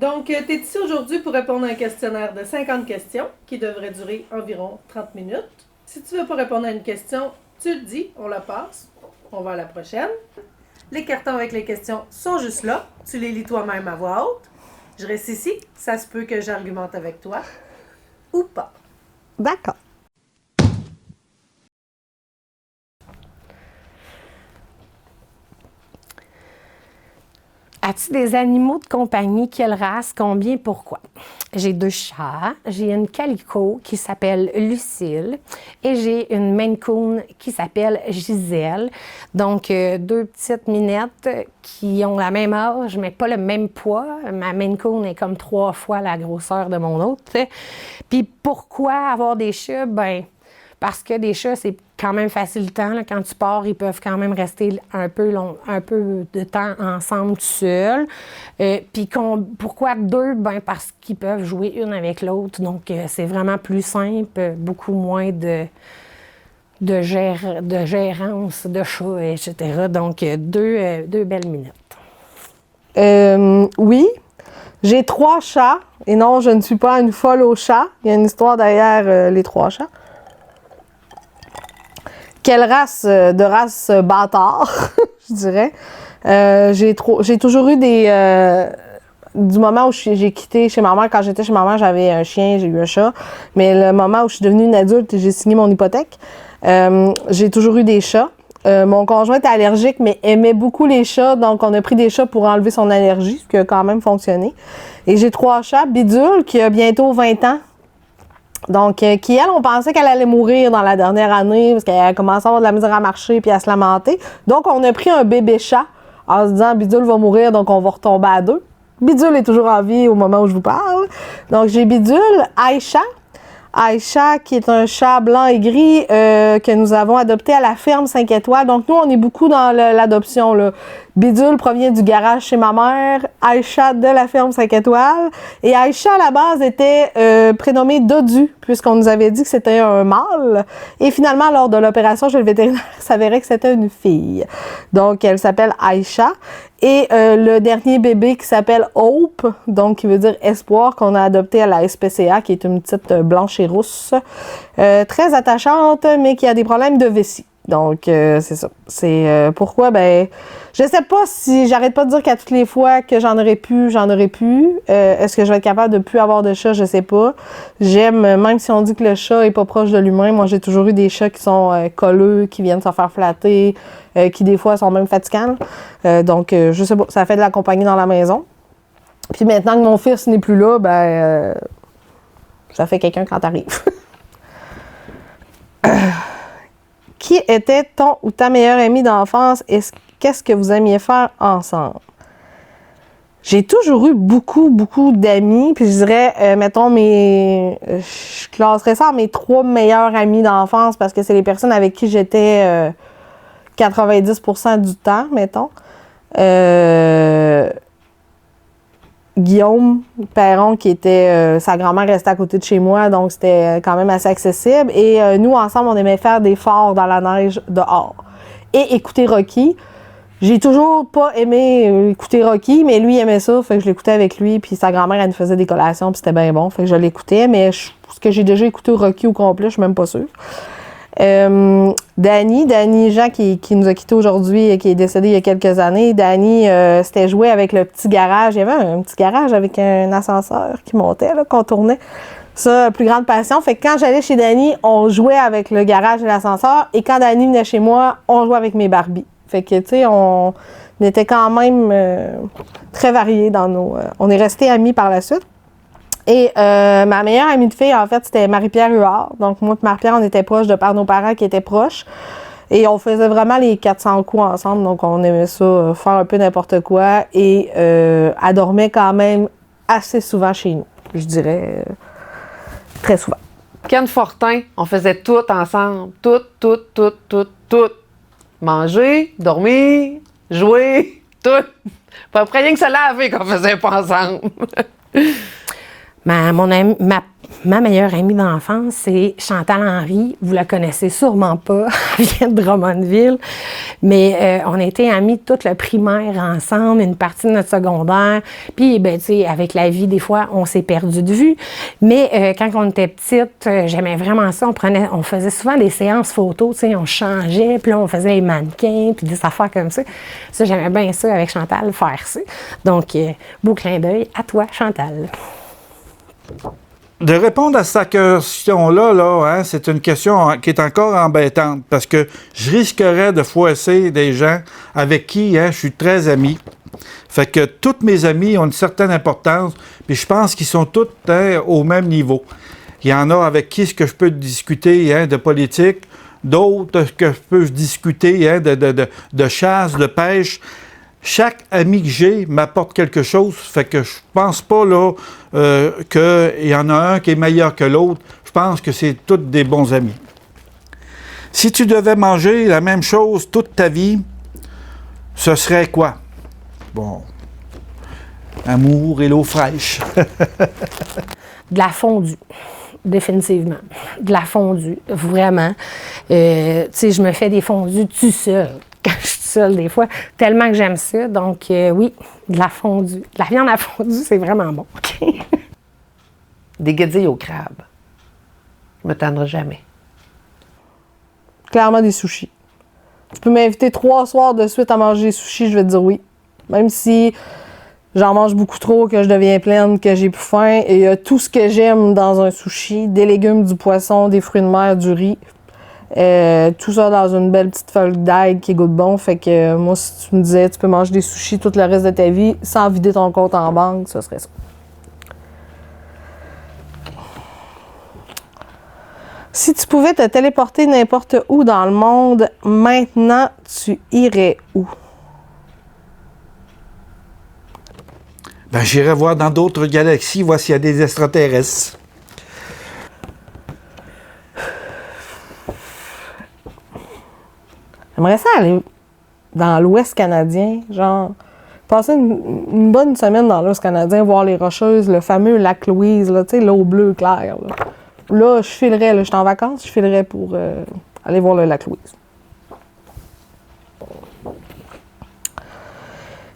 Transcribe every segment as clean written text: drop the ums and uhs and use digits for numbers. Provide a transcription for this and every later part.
Donc, tu es ici aujourd'hui pour répondre à un questionnaire de 50 questions qui devrait durer environ 30 minutes. Si tu ne veux pas répondre à une question, tu le dis, on la passe. On va à la prochaine. Les cartons avec les questions sont juste là. Tu les lis toi-même à voix haute. Je reste ici. Ça se peut que j'argumente avec toi ou pas. D'accord. As-tu des animaux de compagnie? Quelle race? Combien? Pourquoi? J'ai 2 chats. J'ai une calico qui s'appelle Lucille et j'ai une Maine Coon qui s'appelle Gisèle. Donc, 2 petites minettes qui ont la même âge, mais pas le même poids. Ma Maine Coon est comme 3 fois la grosseur de mon autre. Puis, pourquoi avoir des chats? Ben, parce que des chats, c'est quand même facilitant. Là. Quand tu pars, ils peuvent quand même rester un peu de temps ensemble tout seuls. Puis pourquoi 2? Ben parce qu'ils peuvent jouer une avec l'autre. Donc, c'est vraiment plus simple, beaucoup moins de gérance de chats, etc. Donc, 2 belles minutes. Oui, j'ai 3 chats. Et non, je ne suis pas une folle aux chats. Il y a une histoire derrière les 3 chats. Quelle race? De race bâtard, je dirais. J'ai toujours eu du moment où j'ai quitté chez ma mère, quand j'étais chez ma mère, j'avais un chien, j'ai eu un chat. Mais le moment où je suis devenue une adulte et j'ai signé mon hypothèque, j'ai toujours eu des chats. Mon conjoint était allergique, mais aimait beaucoup les chats, donc on a pris des chats pour enlever son allergie, ce qui a quand même fonctionné. Et j'ai 3 chats. Bidule, qui a bientôt 20 ans. Donc, qui, elle, on pensait qu'elle allait mourir dans la dernière année parce qu'elle a commencé à avoir de la misère à marcher puis à se lamenter. Donc, on a pris un bébé chat en se disant, Bidule va mourir, donc on va retomber à 2. Bidule est toujours en vie au moment où je vous parle. Donc, j'ai Bidule, Aïcha. Aïcha, qui est un chat blanc et gris que nous avons adopté à la ferme 5 étoiles. Donc, nous, on est beaucoup dans l'adoption, là. Bidule provient du garage chez ma mère, Aïcha de la ferme 5 étoiles. Et Aïcha, à la base, était prénommée Dodu, puisqu'on nous avait dit que c'était un mâle. Et finalement, lors de l'opération chez le vétérinaire, il s'avérait que c'était une fille. Donc, elle s'appelle Aïcha. Et le dernier bébé qui s'appelle Hope, donc qui veut dire espoir, qu'on a adopté à la SPCA, qui est une petite blanche et rousse, très attachante, mais qui a des problèmes de vessie. Donc, c'est ça. C'est pourquoi, ben, je sais pas si j'arrête pas de dire qu'à toutes les fois que j'en aurais pu. Est-ce que je vais être capable de plus avoir de chat? Je sais pas. J'aime, même si on dit que le chat est pas proche de l'humain, moi, j'ai toujours eu des chats qui sont colleux, qui viennent se faire flatter, qui des fois sont même fatigants. Donc, je sais pas, ça fait de la compagnie dans la maison. Puis maintenant que mon fils n'est plus là, ben, ça fait quelqu'un quand t'arrives. Qui était ton ou ta meilleure amie d'enfance et qu'est-ce que vous aimiez faire ensemble? J'ai toujours eu beaucoup d'amis, puis je dirais, mettons, je classerais ça en mes 3 meilleures amies d'enfance parce que c'est les personnes avec qui j'étais 90% du temps, mettons. Guillaume Perron, qui était... sa grand-mère restait à côté de chez moi, donc c'était quand même assez accessible. Et nous, ensemble, on aimait faire des forts dans la neige dehors. Et écouter Rocky. J'ai toujours pas aimé écouter Rocky, mais lui aimait ça, fait que je l'écoutais avec lui. Puis sa grand-mère, elle nous faisait des collations, puis c'était bien bon, fait que je l'écoutais. Mais ce que j'ai déjà écouté Rocky au complet, je suis même pas sûre. Dany Jean qui nous a quittés aujourd'hui et qui est décédé il y a quelques années. Dany s'était joué avec le petit garage. Il y avait un petit garage avec un ascenseur qui montait, là, qu'on tournait. Ça, plus grande passion. Fait que quand j'allais chez Dany, on jouait avec le garage et l'ascenseur. Et quand Dany venait chez moi, on jouait avec mes Barbies. Fait que, tu sais, on était quand même très variés dans nos... on est restés amis par la suite. Et ma meilleure amie de fille, en fait, c'était Marie-Pierre Huard. Donc, moi et Marie-Pierre, on était proches de par nos parents qui étaient proches. Et on faisait vraiment les 400 coups ensemble. Donc, on aimait ça, faire un peu n'importe quoi. Et elle dormait quand même assez souvent chez nous. Je dirais très souvent. Ken Fortin, on faisait tout ensemble. Tout. Manger, dormir, jouer, tout. Pas près rien que se laver qu'on faisait pas ensemble. Ma Ma meilleure amie d'enfance, c'est Chantal Henry. Vous la connaissez sûrement pas. Elle vient de Drummondville. Mais on a été amies toute le primaire ensemble, une partie de notre secondaire. Puis, ben, tu sais, avec la vie, des fois, on s'est perdu de vue. Mais quand on était petite, j'aimais vraiment ça. On faisait souvent des séances photos, tu sais, on changeait, puis là, on faisait les mannequins, puis des affaires comme ça. Ça, j'aimais bien ça avec Chantal, faire ça. Donc, beau clin d'œil à toi, Chantal. De répondre à cette question-là, hein, c'est une question qui est encore embêtante parce que je risquerais de froisser des gens avec qui je suis très ami. Fait que tous mes amis ont une certaine importance, puis je pense qu'ils sont tous au même niveau. Il y en a avec qui ce que je peux discuter de politique, d'autres que je peux discuter de chasse, de pêche. Chaque ami que j'ai m'apporte quelque chose, fait que je pense pas qu'il y en a un qui est meilleur que l'autre. Je pense que c'est tous des bons amis. Si tu devais manger la même chose toute ta vie, ce serait quoi? Bon, amour et l'eau fraîche. De la fondue, définitivement. De la fondue, vraiment. Tu sais, je me fais des fondues tout seul. Quand je suis seule, des fois, tellement que j'aime ça. Donc, oui, de la fondue. De la viande à fondue, c'est vraiment bon. Des guédilles au crabe. Je me tannerai jamais. Clairement des sushis. Tu peux m'inviter 3 soirs de suite à manger des sushis, je vais te dire oui. Même si j'en mange beaucoup trop, que je deviens pleine, que j'ai plus faim. Et il y a tout ce que j'aime dans un sushi. Des légumes, du poisson, des fruits de mer, du riz. Tout ça dans une belle petite feuille d'ail qui goûte bon. Fait que moi, si tu me disais tu peux manger des sushis tout le reste de ta vie sans vider ton compte en banque, ce serait ça. Si tu pouvais te téléporter n'importe où dans le monde, maintenant, tu irais où? Ben, j'irai voir dans d'autres galaxies, voir s'il y a des extraterrestres. J'aimerais ça aller dans l'Ouest canadien, genre passer une bonne semaine dans l'Ouest canadien, voir les Rocheuses, le fameux lac Louise, là, tu sais, l'eau bleue claire. Là, je filerais, je suis en vacances, je filerais pour aller voir le lac Louise.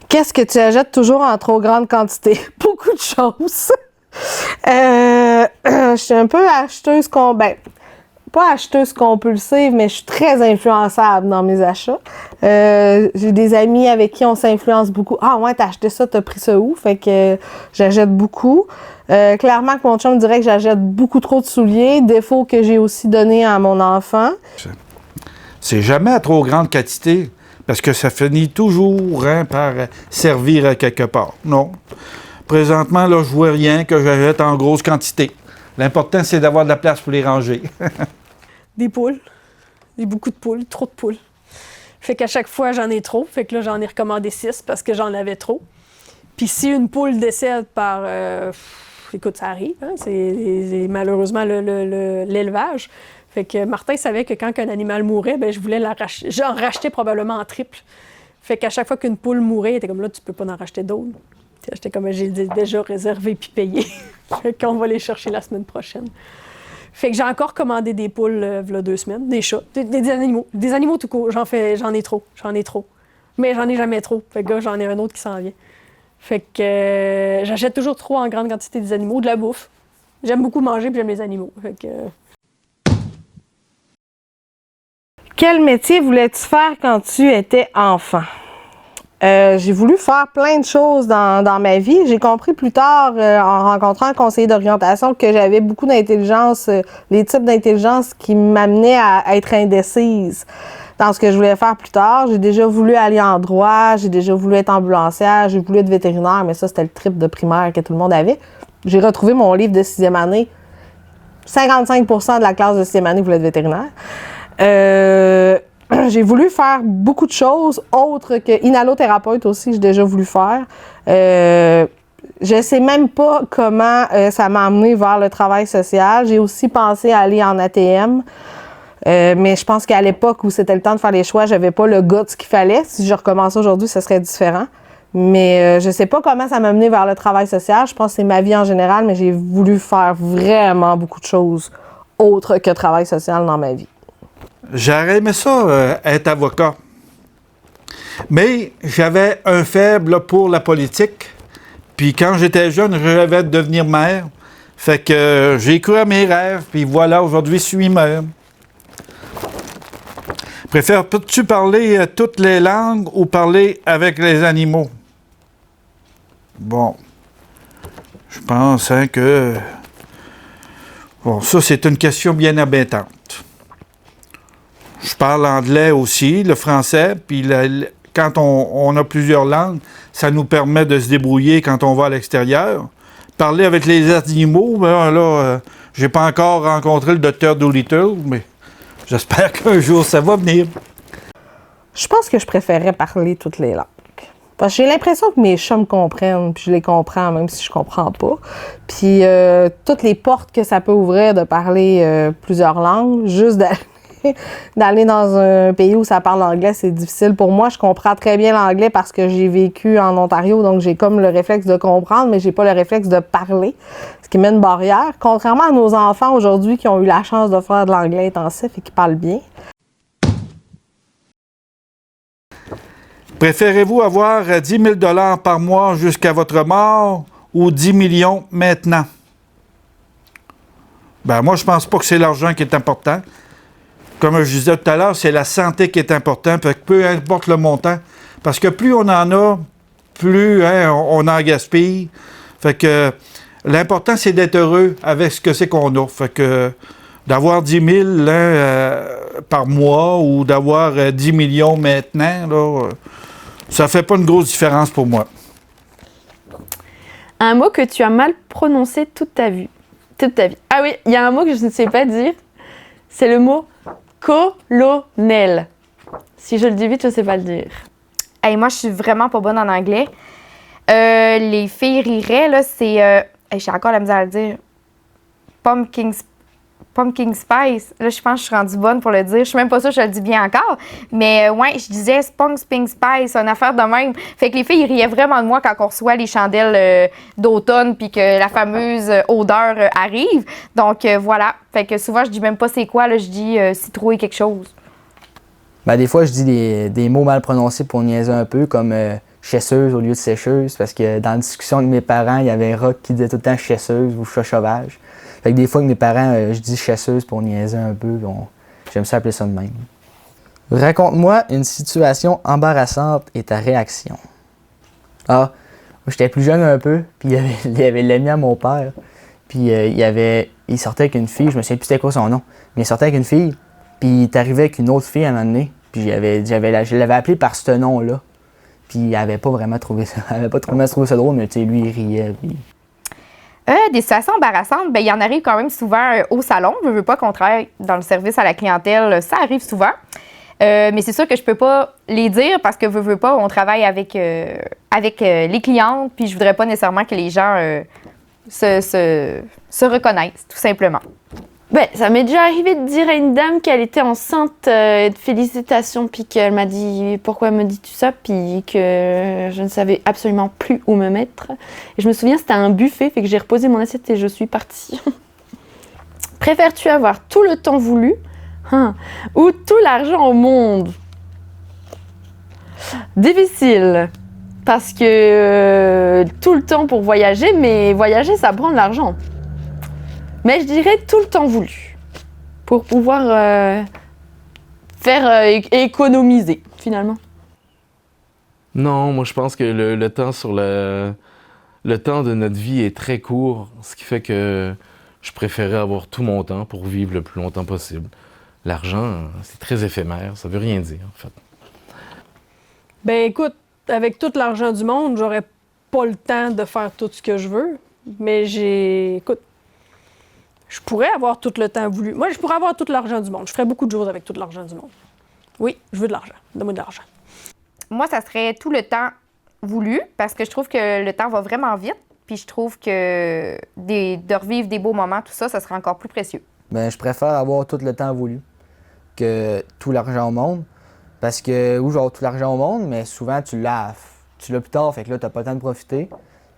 Qu'est-ce que tu achètes toujours en trop grande quantité? Beaucoup de choses. Je suis un peu acheteuse pas acheteuse compulsive, mais je suis très influençable dans mes achats. J'ai des amis avec qui on s'influence beaucoup. Ah ouais, t'as acheté ça, t'as pris ça où? Fait que j'achète beaucoup. Clairement que mon chum me dirait que j'achète beaucoup trop de souliers, défaut que j'ai aussi donné à mon enfant. C'est jamais à trop grande quantité, parce que ça finit toujours par servir à quelque part. Non. Présentement, là, je vois rien que j'achète en grosse quantité. L'important, c'est d'avoir de la place pour les ranger. Des poules. J'ai beaucoup de poules, trop de poules. Fait qu'à chaque fois, j'en ai trop. Fait que là, j'en ai recommandé 6 parce que j'en avais trop. Puis si une poule décède par... écoute, ça arrive. Hein? C'est malheureusement l'élevage. Fait que Martin savait que quand un animal mourait, ben, je voulais j'en rachetais probablement en triple. Fait qu'à chaque fois qu'une poule mourait, il était comme là, tu peux pas en racheter d'autres. J'étais comme, j'ai déjà réservé puis payé. Fait qu'on va les chercher la semaine prochaine. Fait que j'ai encore commandé des poules v'là 2 semaines, des chats, des animaux. Des animaux tout court, j'en ai trop. Mais j'en ai jamais trop. Fait que là, j'en ai un autre qui s'en vient. Fait que j'achète toujours trop en grande quantité des animaux, de la bouffe. J'aime beaucoup manger puis j'aime les animaux. Fait que... Quel métier voulais-tu faire quand tu étais enfant? J'ai voulu faire plein de choses dans ma vie. J'ai compris plus tard, en rencontrant un conseiller d'orientation, que j'avais beaucoup d'intelligence, les types d'intelligence qui m'amenaient à être indécise dans ce que je voulais faire plus tard. J'ai déjà voulu aller en droit, j'ai déjà voulu être ambulancière, j'ai voulu être vétérinaire, mais ça, c'était le trip de primaire que tout le monde avait. J'ai retrouvé mon livre de 6e année. 55% de la classe de 6e année voulait être vétérinaire. J'ai voulu faire beaucoup de choses autres que inhalothérapeute aussi, j'ai déjà voulu faire. Je sais même pas comment ça m'a amené vers le travail social. J'ai aussi pensé à aller en ATM. Mais je pense qu'à l'époque où c'était le temps de faire les choix, j'avais pas le guts qu'il fallait. Si je recommençais aujourd'hui, ce serait différent. Mais je sais pas comment ça m'a mené vers le travail social. Je pense que c'est ma vie en général, mais j'ai voulu faire vraiment beaucoup de choses autres que travail social dans ma vie. J'aurais aimé ça, être avocat. Mais j'avais un faible pour la politique. Puis quand j'étais jeune, je rêvais de devenir maire. Fait que j'ai cru à mes rêves, puis voilà, aujourd'hui, je suis maire. Préfères-tu parler toutes les langues ou parler avec les animaux? Bon, je pense que... Bon, ça, c'est une question bien embêtante. Je parle anglais aussi, le français, puis quand on a plusieurs langues, ça nous permet de se débrouiller quand on va à l'extérieur. Parler avec les animaux, ben là, j'ai pas encore rencontré le docteur Dolittle, mais j'espère qu'un jour ça va venir. Je pense que je préférerais parler toutes les langues. Parce que j'ai l'impression que mes chats me comprennent, puis je les comprends, même si je comprends pas. Puis toutes les portes que ça peut ouvrir de parler plusieurs langues, juste d'aller dans un pays où ça parle anglais, c'est difficile pour moi. Je comprends très bien l'anglais parce que j'ai vécu en Ontario, donc j'ai comme le réflexe de comprendre, mais j'ai pas le réflexe de parler, ce qui met une barrière. Contrairement à nos enfants aujourd'hui qui ont eu la chance de faire de l'anglais intensif et qui parlent bien. Préférez-vous avoir 10 000 $ par mois jusqu'à votre mort ou 10 millions maintenant? Ben moi, je pense pas que c'est l'argent qui est important. Comme je disais tout à l'heure, c'est la santé qui est importante, fait que peu importe le montant. Parce que plus on en a, plus on en gaspille. Fait que l'important, c'est d'être heureux avec ce que c'est qu'on a. Fait que d'avoir 10 000 par mois ou d'avoir 10 millions maintenant, là, ça fait pas une grosse différence pour moi. Un mot que tu as mal prononcé toute ta vie. Ah oui, il y a un mot que je ne sais pas dire. C'est le mot colonel. Si je le dis vite, je ne sais pas le dire. Hey, moi, je suis vraiment pas bonne en anglais. Les filles riraient, là, c'est... j'ai encore la misère à le dire. Pumpkin spice. Là, je pense que je suis rendue bonne pour le dire. Je suis même pas sûre que je le dis bien encore. Mais ouais, je disais spring spice, une affaire de même. Fait que les filles, ils riaient vraiment de moi quand on reçoit les chandelles d'automne puis que la fameuse odeur arrive. Donc voilà. Fait que souvent, je dis même pas c'est quoi. Là, je dis citrouille quelque chose. Ben, des fois, je dis des mots mal prononcés pour niaiser un peu, comme chasseuse au lieu de sécheuse, parce que dans la discussion avec mes parents, il y avait Rock qui disait tout le temps chasseuse ou chat sauvage. Fait que des fois, avec mes parents, je dis chasseuse pour niaiser un peu. J'aime ça appeler ça de même. Raconte-moi une situation embarrassante et ta réaction. Ah, j'étais plus jeune un peu, puis il y avait l'ami à mon père. Puis il sortait avec une fille, je me souviens plus c'était quoi son nom, mais il sortait avec une fille, puis il est arrivé avec une autre fille à un moment donné, puis je l'avais appelé par ce nom-là. Puis il avait pas vraiment trouvé ça, ça drôle, mais tu sais, lui, il riait. Puis... Des situations embarrassantes, ben il y en arrive quand même souvent au salon. Je veux pas qu'on travaille dans le service à la clientèle, ça arrive souvent. Mais c'est sûr que je peux pas les dire parce que veux pas, on travaille avec les clientes, puis je voudrais pas nécessairement que les gens se reconnaissent, tout simplement. Ben, ça m'est déjà arrivé de dire à une dame qu'elle était enceinte, de félicitations, puis qu'elle m'a dit pourquoi me dis-tu ça, puis que je ne savais absolument plus où me mettre. Et je me souviens, c'était un buffet, fait que j'ai reposé mon assiette et je suis partie. Préfères-tu avoir tout le temps voulu ou tout l'argent au monde? Difficile, parce que tout le temps pour voyager, mais voyager, ça prend de l'argent. Mais je dirais tout le temps voulu, pour pouvoir faire économiser, finalement. Non, moi je pense que le temps le temps de notre vie est très court, ce qui fait que je préférais avoir tout mon temps pour vivre le plus longtemps possible. L'argent, c'est très éphémère, ça veut rien dire, en fait. Ben écoute, avec tout l'argent du monde, j'aurais pas le temps de faire tout ce que je veux, mais écoute, je pourrais avoir tout le temps voulu. Moi, je pourrais avoir tout l'argent du monde. Je ferais beaucoup de choses avec tout l'argent du monde. Oui, je veux de l'argent. Donne-moi de l'argent. Moi, ça serait tout le temps voulu parce que je trouve que le temps va vraiment vite. Puis je trouve que de revivre des beaux moments, tout ça, ça serait encore plus précieux. Ben, je préfère avoir tout le temps voulu que tout l'argent au monde. Parce que, oui, j'ai tout l'argent au monde, mais souvent, tu l'as tu l'as plus tard, fait que là, t'as pas le temps de profiter.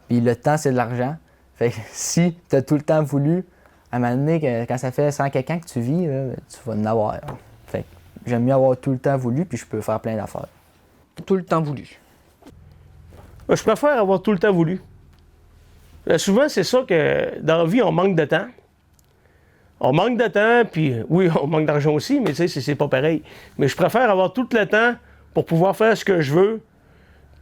Puis le temps, c'est de l'argent. Fait que si t'as tout le temps voulu, à un moment donné, quand ça fait 100 quelqu'un que tu vis, là, tu vas en avoir. Fait que j'aime mieux avoir tout le temps voulu, puis je peux faire plein d'affaires. Tout le temps voulu. Je préfère avoir tout le temps voulu. Souvent, c'est ça que dans la vie, on manque de temps. On manque de temps, puis oui, on manque d'argent aussi, mais tu sais, c'est pas pareil. Mais je préfère avoir tout le temps pour pouvoir faire ce que je veux,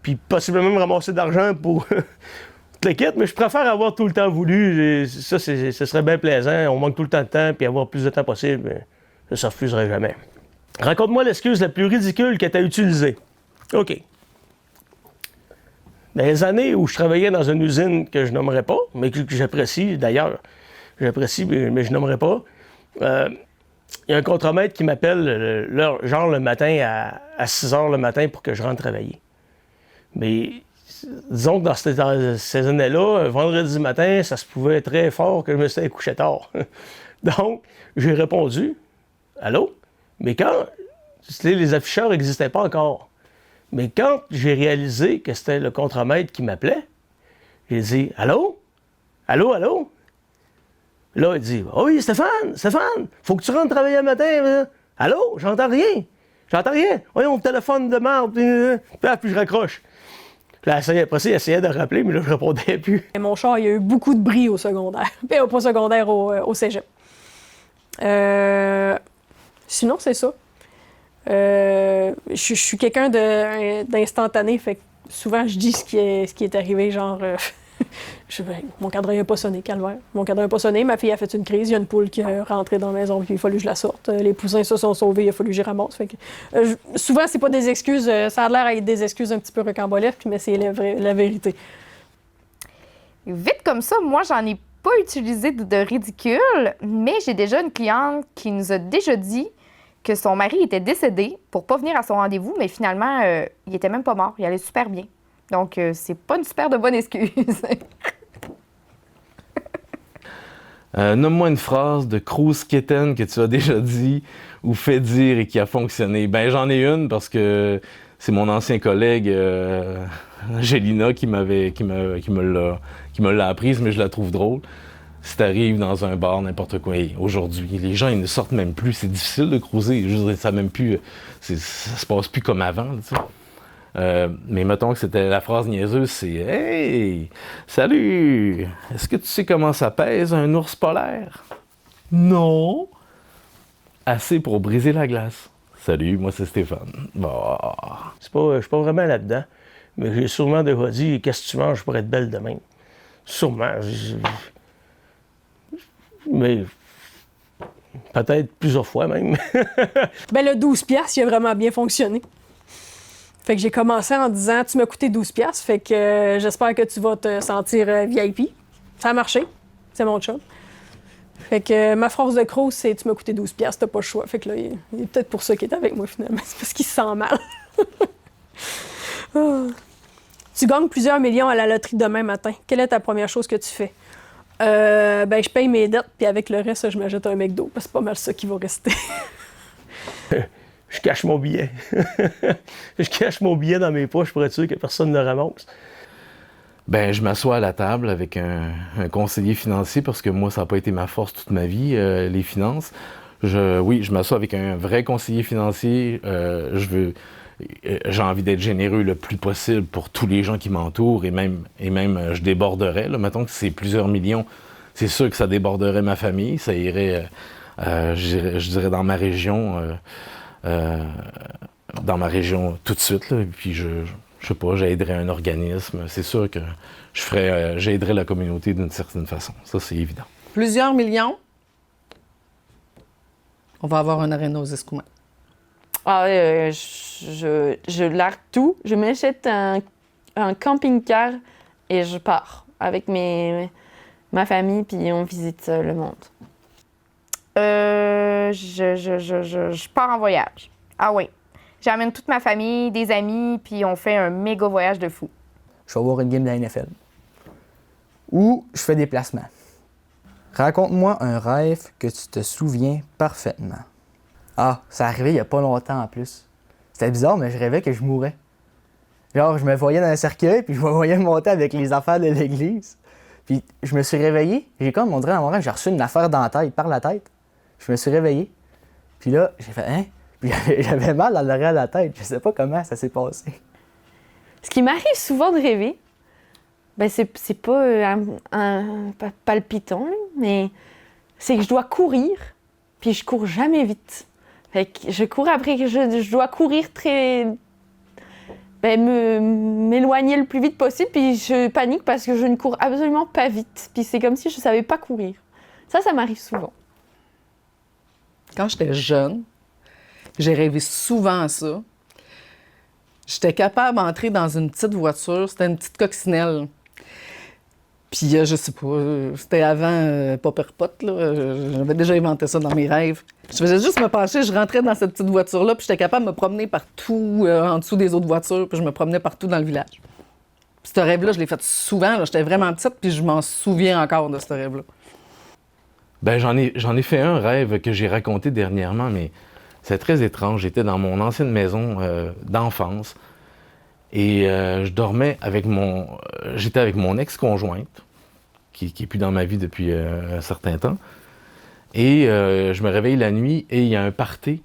puis possiblement me ramasser de l'argent pour toute le kit, mais je préfère avoir tout le temps voulu. Et ça, ce serait bien plaisant. On manque tout le temps de temps, puis avoir plus de temps possible, mais ça ne refuserait jamais. Raconte-moi l'excuse la plus ridicule que tu as utilisée. OK. Dans les années où je travaillais dans une usine que je nommerai pas, mais que j'apprécie d'ailleurs, mais je nommerai pas, il y a un contremaître qui m'appelle le matin à 6 h le matin pour que je rentre travailler. Mais disons que dans ces années-là, un vendredi matin, ça se pouvait très fort que je me suis couché tard. Donc, j'ai répondu « Allô? » Mais quand les afficheurs n'existaient pas encore. Mais quand j'ai réalisé que c'était le contremaître qui m'appelait, j'ai dit « Allô? Allô, allô? » Là, il dit oh « Oui, Stéphane, faut que tu rentres travailler le matin. Allô? J'entends rien. Voyons, mon téléphone de merde. » Puis je raccroche. Là, après ça, il essayait de rappeler, mais là, je répondais plus. Et mon char, il y a eu beaucoup de bris au secondaire. Pas au secondaire, au cégep. Sinon, c'est ça. Je suis quelqu'un d'instantané, fait que souvent, je dis ce qui est arrivé, genre... mon cadran n'a pas sonné, calvaire. Mon cadran n'a pas sonné, ma fille a fait une crise, il y a une poule qui est rentrée dans la maison, puis il a fallu que je la sorte. Les poussins se sont sauvés, il a fallu que j'y ramasse. Fait que, souvent, c'est pas des excuses, ça a l'air d'être des excuses un petit peu rocambolesques, mais c'est la vérité. Vite comme ça, moi, j'en ai pas utilisé de ridicule, mais j'ai déjà une cliente qui nous a déjà dit que son mari était décédé pour pas venir à son rendez-vous, mais finalement, il était même pas mort, il allait super bien. Donc, c'est pas une super de bonne excuse. Nomme-moi une phrase de Cruz Kitten que tu as déjà dit ou fait dire et qui a fonctionné. Ben, j'en ai une parce que c'est mon ancien collègue Angelina qui me l'a apprise, mais je la trouve drôle. Si t'arrives dans un bar, n'importe quoi, aujourd'hui, les gens, ils ne sortent même plus. C'est difficile de cruiser. Je veux dire, ça même plus... ça se passe plus comme avant, tu sais. Mais mettons que c'était la phrase niaiseuse, c'est « Hey! Salut! Est-ce que tu sais comment ça pèse un ours polaire? » « Non! » « Assez pour briser la glace. »« Salut, moi c'est Stéphane. » Bah. Je suis pas vraiment là-dedans, mais j'ai sûrement déjà dit « Qu'est-ce que tu manges pour être belle demain? » Sûrement. Mais peut-être plusieurs fois même. Ben le 12$, il a vraiment bien fonctionné. Fait que j'ai commencé en disant « Tu m'as coûté 12$, fait que j'espère que tu vas te sentir VIP. » Ça a marché. C'est mon chum. Fait que ma phrase de Cruz, c'est « Tu m'as coûté 12$, t'as pas le choix. » Fait que là, il est peut-être pour ça qu'il est avec moi finalement. C'est parce qu'il se sent mal. Tu gagnes plusieurs millions à la loterie demain matin. Quelle est ta première chose que tu fais? Ben, je paye mes dettes, puis avec le reste, je m'achète un McDo, parce que c'est pas mal ça qui va rester. Je cache mon billet. Je cache mon billet dans mes poches pour être sûr que personne ne le ramasse. Ben, je m'assois à la table avec un conseiller financier, parce que moi, ça n'a pas été ma force toute ma vie, les finances. Je m'assois avec un vrai conseiller financier. J'ai envie d'être généreux le plus possible pour tous les gens qui m'entourent et même je déborderais. Là. Mettons que c'est plusieurs millions, c'est sûr que ça déborderait ma famille. Ça irait, je dirais, dans ma région tout de suite. Là. Et puis je sais pas, j'aiderais un organisme. C'est sûr que j'aiderais la communauté d'une certaine façon. Ça, c'est évident. Plusieurs millions. On va avoir un aréna aux Escoumins. Je largue tout. Je m'achète un camping-car et je pars avec ma famille, puis on visite le monde. Je pars en voyage. Ah oui. J'amène toute ma famille, des amis, puis on fait un méga voyage de fou. Je vais voir une game de la NFL. Ou je fais des placements. Raconte-moi un rêve que tu te souviens parfaitement. Ah, ça arrivait il y a pas longtemps en plus. C'était bizarre, mais je rêvais que je mourais. Genre, je me voyais dans un cercueil, puis je me voyais monter avec les affaires de l'église. Puis je me suis réveillé. J'ai comme, on dirait, dans mon rêve, j'ai reçu une affaire dans la tête, par la tête. Je me suis réveillé. Puis là, j'ai fait, hein? Puis j'avais mal dans l'arrière de la tête. Je sais pas comment ça s'est passé. Ce qui m'arrive souvent de rêver, ben c'est pas un palpitant, là, mais c'est que je dois courir, puis je cours jamais vite. Fait que je cours après que je dois courir très... m'éloigner le plus vite possible, puis je panique parce que je ne cours absolument pas vite. Puis c'est comme si je savais pas courir. Ça m'arrive souvent. Quand j'étais jeune, j'ai rêvé souvent à ça. J'étais capable d'entrer dans une petite voiture. C'était une petite coccinelle. Puis, je sais pas, c'était avant Popperpot, là. J'avais déjà inventé ça dans mes rêves. Je faisais juste me pencher, je rentrais dans cette petite voiture-là, puis j'étais capable de me promener partout, en dessous des autres voitures, puis je me promenais partout dans le village. Puis ce rêve-là, je l'ai fait souvent, là. J'étais vraiment petite, puis je m'en souviens encore de ce rêve-là. Ben, j'en ai fait un rêve que j'ai raconté dernièrement, mais c'est très étrange. J'étais dans mon ancienne maison d'enfance et je dormais avec j'étais avec mon ex-conjointe, qui est plus dans ma vie depuis un certain temps. Et je me réveille la nuit et il y a un party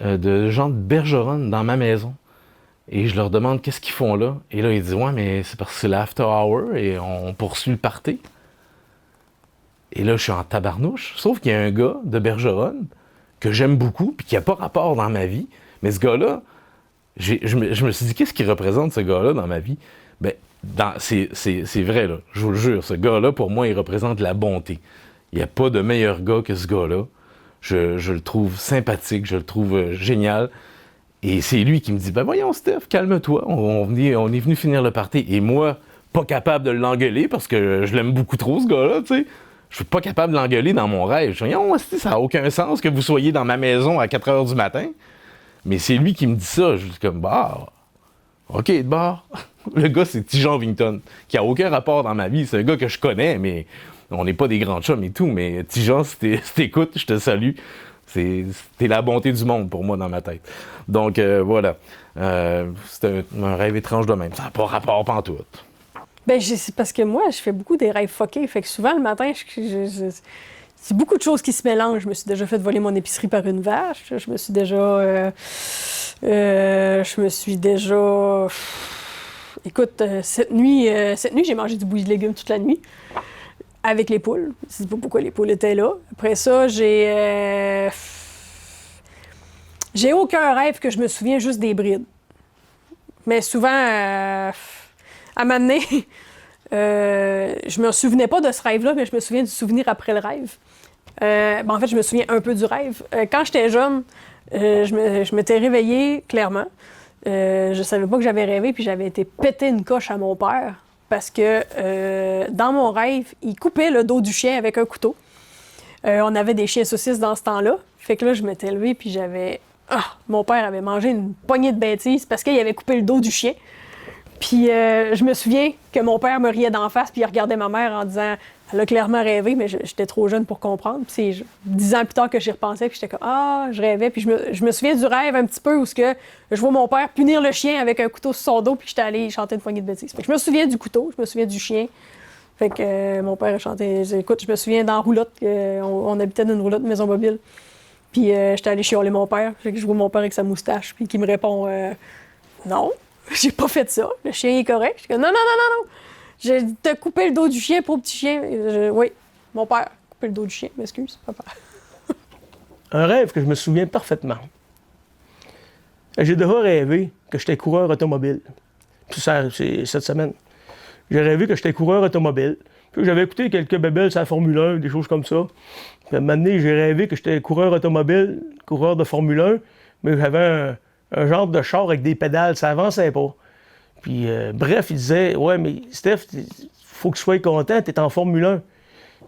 de gens de Bergeronne dans ma maison. Et je leur demande qu'est-ce qu'ils font là. Et là, ils disent « Ouais, mais c'est parce que c'est l'after hour et on poursuit le party. » Et là, je suis en tabarnouche. Sauf qu'il y a un gars de Bergeronne que j'aime beaucoup puis qui n'a pas rapport dans ma vie. Mais ce gars-là, je me suis dit « Qu'est-ce qu'il représente, ce gars-là, dans ma vie? » Ben, c'est vrai, là. Je vous le jure. Ce gars-là, pour moi, il représente la bonté. Il n'y a pas de meilleur gars que ce gars-là. Je le trouve sympathique, je le trouve génial. Et c'est lui qui me dit « Ben voyons, Steph, calme-toi, on est venu finir le party. » Et moi, pas capable de l'engueuler parce que je l'aime beaucoup trop, ce gars-là, tu sais. Je suis pas capable de l'engueuler dans mon rêve. Je dis « Voyons, ça n'a aucun sens que vous soyez dans ma maison à 4 heures du matin. » Mais c'est lui qui me dit ça. Je dis comme « Bah, OK, de bord. » Le gars, c'est Tijon Wington, qui a aucun rapport dans ma vie. C'est un gars que je connais, mais on n'est pas des grands chums et tout. Mais Tijon, si t'écoutes, je te salue. T'es la bonté du monde pour moi dans ma tête. Donc, voilà. C'est un rêve étrange de même. Ça n'a pas rapport pantoute. Ben, c'est parce que moi, je fais beaucoup des rêves fuckés. Fait que souvent, le matin, c'est beaucoup de choses qui se mélangent. Je me suis déjà fait voler mon épicerie par une vache. Je me suis déjà... Écoute, cette nuit, j'ai mangé du bouilli de légumes toute la nuit avec les poules. Je ne sais pas pourquoi les poules étaient là. Après ça, j'ai aucun rêve que je me souviens, juste des brides. Mais souvent, à un moment donné, je me souvenais pas de ce rêve-là, mais je me souviens du souvenir après le rêve. En fait, je me souviens un peu du rêve. Quand j'étais jeune, je m'étais réveillée, clairement. Je savais pas que j'avais rêvé, puis j'avais été péter une coche à mon père parce que dans mon rêve, il coupait le dos du chien avec un couteau. On avait des chiens saucisses dans ce temps-là. Fait que là, je m'étais levée, puis mon père avait mangé une poignée de bêtises parce qu'il avait coupé le dos du chien. Puis je me souviens que mon père me riait d'en face, puis il regardait ma mère en disant « Elle a clairement rêvé, mais j'étais trop jeune pour comprendre. » Puis c'est 10 ans plus tard que j'y repensais, puis j'étais comme « Ah, je rêvais. » Puis je me souviens du rêve un petit peu où je vois mon père punir le chien avec un couteau sur son dos, puis j'étais allée chanter une poignée de bêtises. Fait que je me souviens du couteau, je me souviens du chien. Fait que mon père a chanté... Écoute, je me souviens dans la roulotte, on habitait dans une roulotte maison mobile. Puis j'étais allée chialer mon père. Fait que je vois mon père avec sa moustache, puis qui me répond Non, j'ai pas fait ça. Le chien est correct. Je dis non. J'ai te coupé le dos du chien pour le petit chien. Oui, mon père a coupé le dos du chien. M'excuse, papa. Un rêve que je me souviens parfaitement. J'ai déjà rêvé que j'étais coureur automobile. Tout ça, c'est cette semaine. J'ai rêvé que j'étais coureur automobile. Puis j'avais écouté quelques bébelles sur la Formule 1, des choses comme ça. Puis à un moment donné, j'ai rêvé que j'étais coureur automobile, coureur de Formule 1, mais j'avais un genre de char avec des pédales, ça avançait pas. Puis bref, il disait « Ouais, mais Steph, faut que tu sois content, t'es en Formule 1. »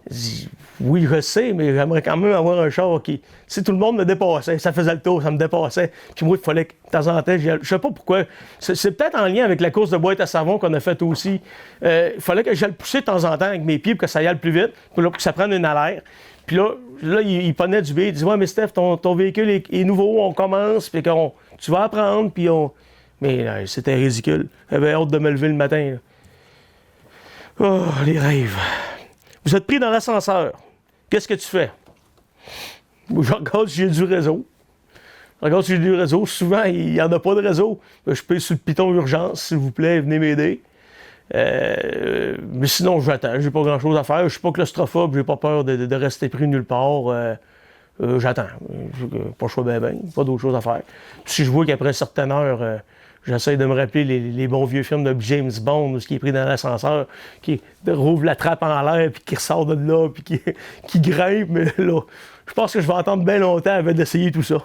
Je dis « Oui, je sais, mais j'aimerais quand même avoir un char qui... » Si tout le monde me dépassait, ça faisait le tour, ça me dépassait. Puis moi, il fallait que, de temps en temps, je sais pas pourquoi. C'est peut-être en lien avec la course de boîte à savon qu'on a faite aussi. Il fallait que j'aille le pousser de temps en temps avec mes pieds pour que ça y aille plus vite, pour que ça prenne une haleine. Puis là, il prenait du billet, il dit « Ouais, mais Steph, ton véhicule est nouveau, on commence, puis tu vas apprendre, puis on... » Mais c'était ridicule. J'avais hâte de me lever le matin. Là. Oh, les rêves. Vous êtes pris dans l'ascenseur. Qu'est-ce que tu fais? Je regarde si j'ai du réseau. Je regarde si j'ai du réseau. Souvent, il n'y en a pas de réseau. Je paye sur le piton urgence, s'il vous plaît, venez m'aider. Mais sinon, j'attends. J'ai pas grand-chose à faire. Je suis pas claustrophobe. J'ai pas peur de rester pris nulle part. J'attends. Pas le choix ben. Pas d'autre chose à faire. Puis si je vois qu'après une certaine heure, j'essaie de me rappeler les bons vieux films de James Bond, où ce qui est pris dans l'ascenseur, qui rouvre la trappe en l'air, puis qui ressort de là, puis qui grimpe. Mais là, je pense que je vais attendre bien longtemps avant d'essayer tout ça.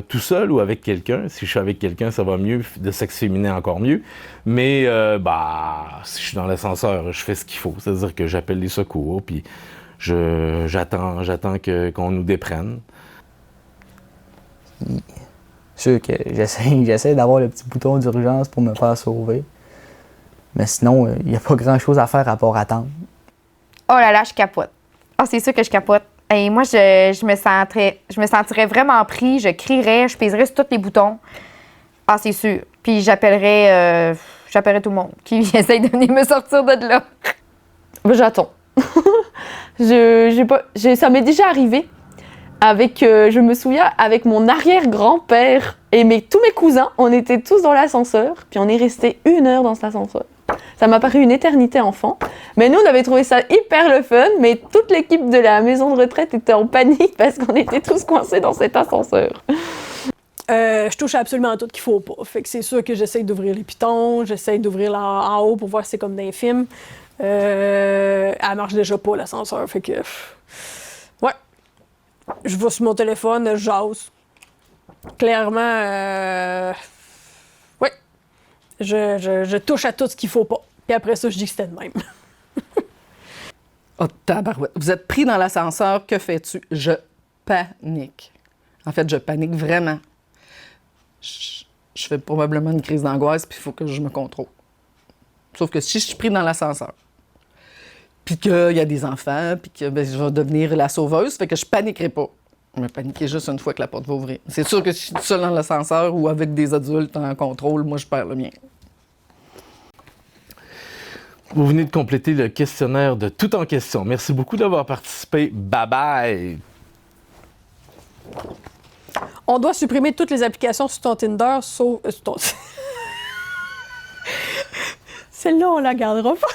Tout seul ou avec quelqu'un. Si je suis avec quelqu'un, ça va mieux. De sexe féminin, encore mieux. Mais si je suis dans l'ascenseur, je fais ce qu'il faut. C'est-à-dire que j'appelle les secours, puis j'attends qu'on nous déprenne. C'est sûr que j'essaie d'avoir le petit bouton d'urgence pour me faire sauver. Mais sinon, il n'y a pas grand-chose à faire à part attendre. Oh là là, je capote. Ah, c'est sûr que je capote. Et moi, je me sentirais vraiment pris, je crierais, je pèserais sur tous les boutons. Ah, c'est sûr. Puis j'appellerais tout le monde qui essaye de venir me sortir de là. J'attends. Ça m'est déjà arrivé. Je me souviens, avec mon arrière-grand-père et tous mes cousins, on était tous dans l'ascenseur, puis on est resté 1 heure dans cet ascenseur. Ça m'a paru une éternité enfant. Mais nous, on avait trouvé ça hyper le fun, mais toute l'équipe de la maison de retraite était en panique parce qu'on était tous coincés dans cet ascenseur. Je touche absolument à tout qu'il faut pas. Fait que c'est sûr que j'essaye d'ouvrir les pitons, j'essaye d'ouvrir en haut pour voir si c'est comme dans les films. Elle marche déjà pas, l'ascenseur, fait que... Ouais. Je vais sur mon téléphone, je jase. Clairement, oui. Je touche à tout ce qu'il faut pas. Puis après ça, je dis que c'était de même. Oh, tabarouette. Vous êtes pris dans l'ascenseur, que fais-tu? Je panique. En fait, je panique vraiment. Je fais probablement une crise d'angoisse, puis il faut que je me contrôle. Sauf que si je suis pris dans l'ascenseur, puis qu'il y a des enfants, puis que je vais devenir la sauveuse, fait que je paniquerai pas. Je vais paniquer juste une fois que la porte va ouvrir. C'est sûr que si je suis tout seul dans l'ascenseur ou avec des adultes en contrôle, moi, je perds le mien. Vous venez de compléter le questionnaire de Tout en question. Merci beaucoup d'avoir participé. Bye bye! On doit supprimer toutes les applications sur ton Tinder, sauf... Celle-là, on la gardera pas.